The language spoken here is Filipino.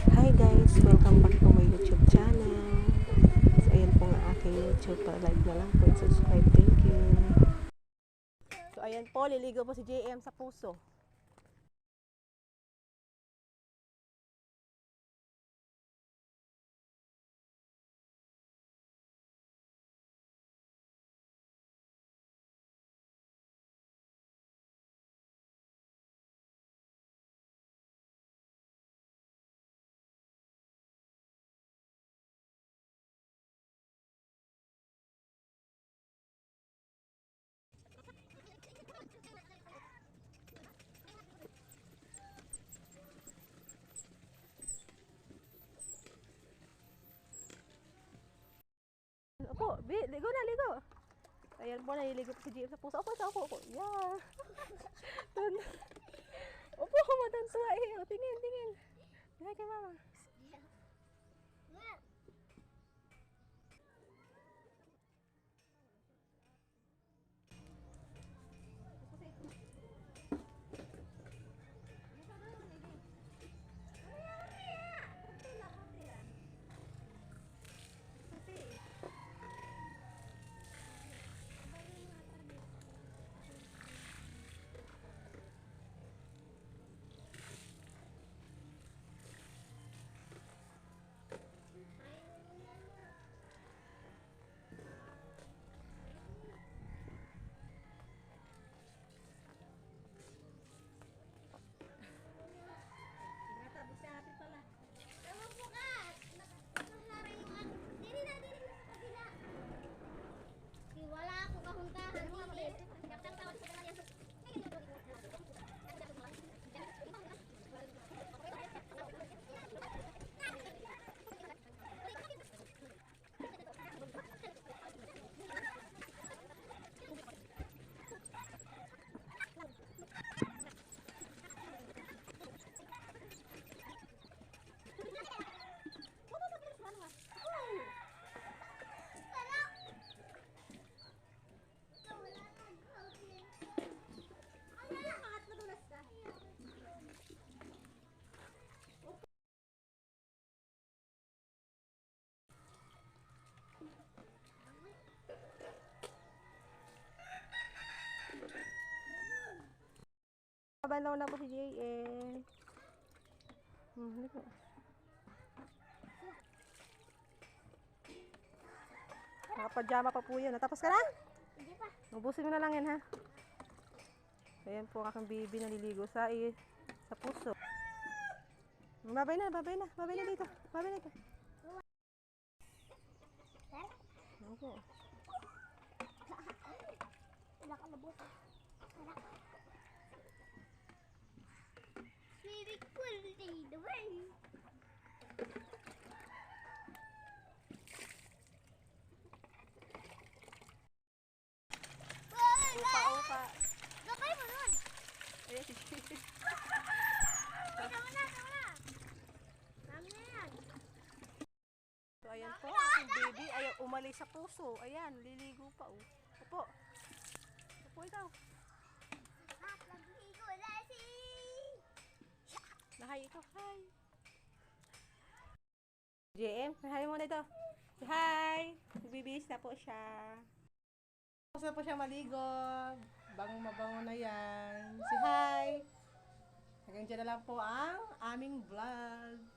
Hi guys! Welcome back to my YouTube channel. So ayan po nga aking YouTube. Pa-like na lang po. Subscribe. Thank you. So ayan po, liligo po si JM sa puso. Opo, ligo na, ligo. Ayan po, naliligo po si JM sa puso. Opo, opo. Yeah. Opo, matantuwa eh. O, tingin, tingin. Tingin kay mama. Mabandaw na po si JM. Ligo. Nakapajama pa po yan. Natapos ka na? Hindi pa. Ubusin mo na lang yan ha. Ayan po ang aking baby naliligo sa puso. Babay na dito. Babay na dito. Okay. Nakalabos. Swimming pool dito ba? Upa. Gabay mo nun. Ayan si JM. Tama na. Tama na yan. So ayan po, aking baby ayaw umalis sa puso. Ayan, liligo pa oh. Opo. Opo ikaw. Nagligo na si... Nahay ito. Hi. JM, hi muna ito. Hi. Bibis na po siya. Tapos na po siya maligo. Mabango na yan. Si hi. Hanggang dyan na lang po ang aming vlog.